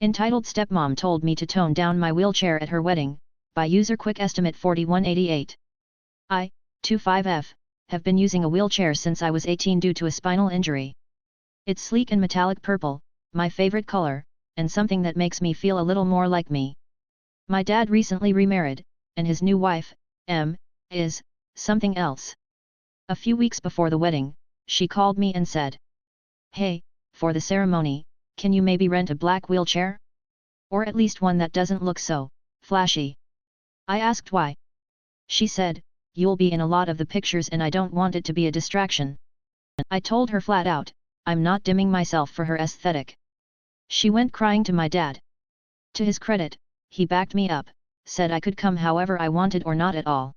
Entitled Stepmom told me to tone down my wheelchair at her wedding, by user quick estimate 4188. I, 25F, have been using a wheelchair since I was 18 due to a spinal injury. It's sleek and metallic purple, my favorite color, and something that makes me feel a little more like me. My dad recently remarried, and his new wife, M, is something else. A few weeks before the wedding, she called me and said, "Hey, for the ceremony, can you maybe rent a black wheelchair? Or at least one that doesn't look so flashy." I asked why. She said, "You'll be in a lot of the pictures and I don't want it to be a distraction." I told her flat out, I'm not dimming myself for her aesthetic. She went crying to my dad. To his credit, he backed me up, said I could come however I wanted or not at all.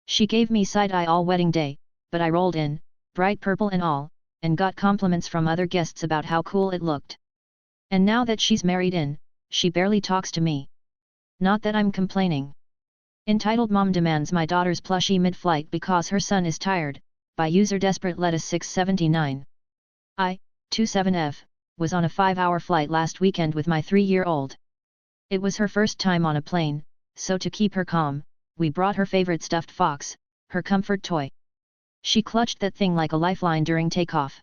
She gave me side-eye all wedding day, but I rolled in, bright purple and all, and got compliments from other guests about how cool it looked. And now that she's married in, she barely talks to me. Not that I'm complaining. Entitled Mom demands my daughter's plushie mid-flight because her son is tired, by user Desperate Lettuce 679. I, 27F, was on a 5-hour flight last weekend with my 3-year-old. It was her first time on a plane, so to keep her calm, we brought her favorite stuffed fox, her comfort toy. She clutched that thing like a lifeline during takeoff.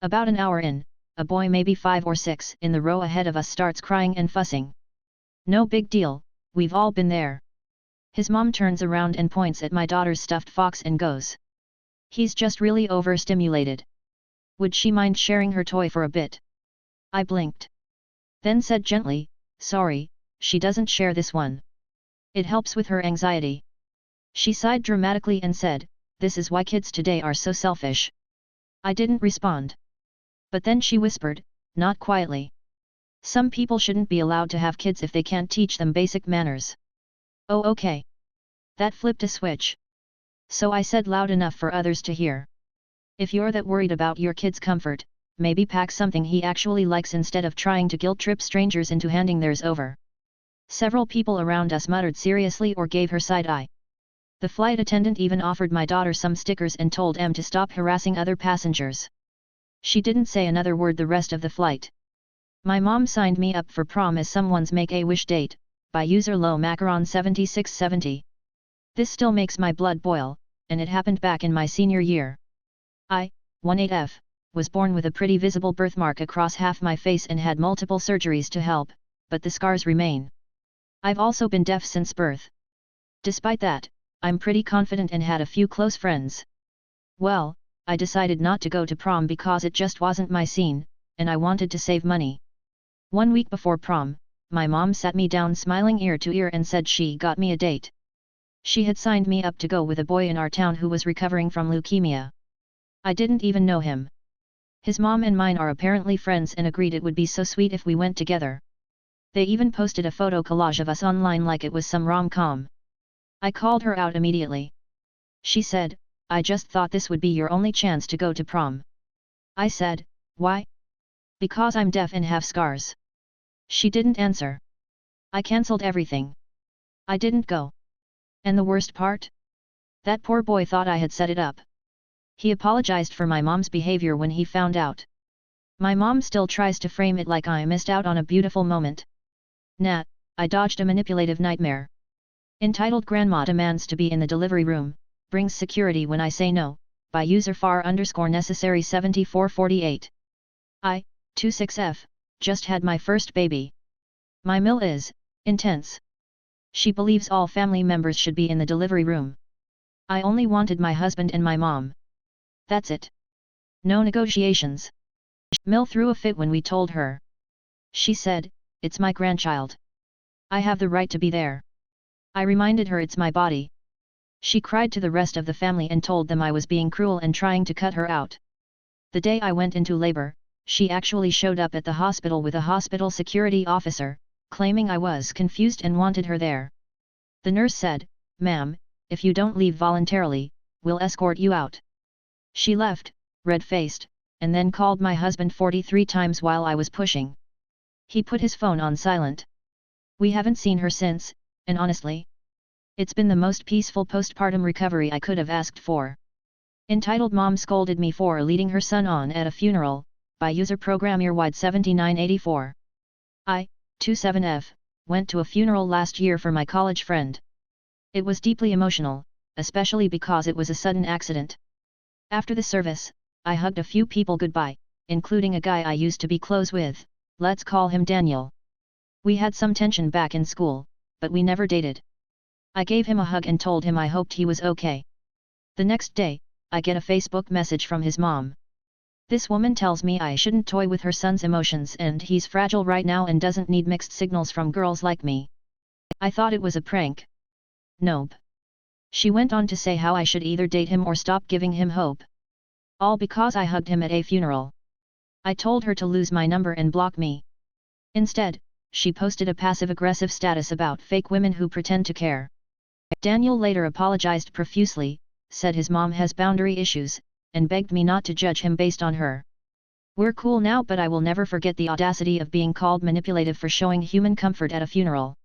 About an hour in, a boy maybe 5 or 6 in the row ahead of us starts crying and fussing. No big deal, we've all been there. His mom turns around and points at my daughter's stuffed fox and goes, "He's just really overstimulated. Would she mind sharing her toy for a bit?" I blinked. Then said gently, "Sorry, she doesn't share this one. It helps with her anxiety." She sighed dramatically and said, "This is why kids today are so selfish." I didn't respond. But then she whispered, not quietly, "Some people shouldn't be allowed to have kids if they can't teach them basic manners." Oh okay. That flipped a switch. So I said loud enough for others to hear, "If you're that worried about your kid's comfort, maybe pack something he actually likes instead of trying to guilt-trip strangers into handing theirs over." Several people around us muttered seriously or gave her side-eye. The flight attendant even offered my daughter some stickers and told M to stop harassing other passengers. She didn't say another word the rest of the flight. My mom signed me up for prom as someone's Make-A-Wish date, by user Low Macaron 7670. This still makes my blood boil, and it happened back in my senior year. I, 18F, was born with a pretty visible birthmark across half my face and had multiple surgeries to help, but the scars remain. I've also been deaf since birth. Despite that, I'm pretty confident and had a few close friends. Well, I decided not to go to prom because it just wasn't my scene, and I wanted to save money. 1 week before prom, my mom sat me down smiling ear to ear and said she got me a date. She had signed me up to go with a boy in our town who was recovering from leukemia. I didn't even know him. His mom and mine are apparently friends and agreed it would be so sweet if we went together. They even posted a photo collage of us online like it was some rom-com. I called her out immediately. She said, "I just thought this would be your only chance to go to prom." I said, "Why?" "Because I'm deaf and have scars." She didn't answer. I cancelled everything. I didn't go. And the worst part? That poor boy thought I had set it up. He apologized for my mom's behavior when he found out. My mom still tries to frame it like I missed out on a beautiful moment. Nah, I dodged a manipulative nightmare. Entitled Grandma demands to be in the delivery room, brings security when I say no, by user far_necessary 7448. I, 26F, just had my first baby. My mill is intense. She believes all family members should be in the delivery room. I only wanted my husband and my mom. That's it. No negotiations. Mill threw a fit when we told her. She said, "It's my grandchild. I have the right to be there." I reminded her it's my body. She cried to the rest of the family and told them I was being cruel and trying to cut her out. The day I went into labor, she actually showed up at the hospital with a hospital security officer, claiming I was confused and wanted her there. The nurse said, "Ma'am, if you don't leave voluntarily, we'll escort you out." She left, red-faced, and then called my husband 43 times while I was pushing. He put his phone on silent. We haven't seen her since, and honestly, it's been the most peaceful postpartum recovery I could have asked for. Entitled Mom scolded me for leading her son on at a funeral, by user Program Earwide 7984. I, 27F, went to a funeral last year for my college friend. It was deeply emotional, especially because it was a sudden accident. After the service, I hugged a few people goodbye, including a guy I used to be close with, let's call him Daniel. We had some tension back in school, but we never dated. I gave him a hug and told him I hoped he was okay. The next day, I get a Facebook message from his mom. This woman tells me I shouldn't toy with her son's emotions and he's fragile right now and doesn't need mixed signals from girls like me. I thought it was a prank. Nope. She went on to say how I should either date him or stop giving him hope. All because I hugged him at a funeral. I told her to lose my number and block me. Instead, she posted a passive-aggressive status about fake women who pretend to care. Daniel later apologized profusely, said his mom has boundary issues, and begged me not to judge him based on her. We're cool now, but I will never forget the audacity of being called manipulative for showing human comfort at a funeral.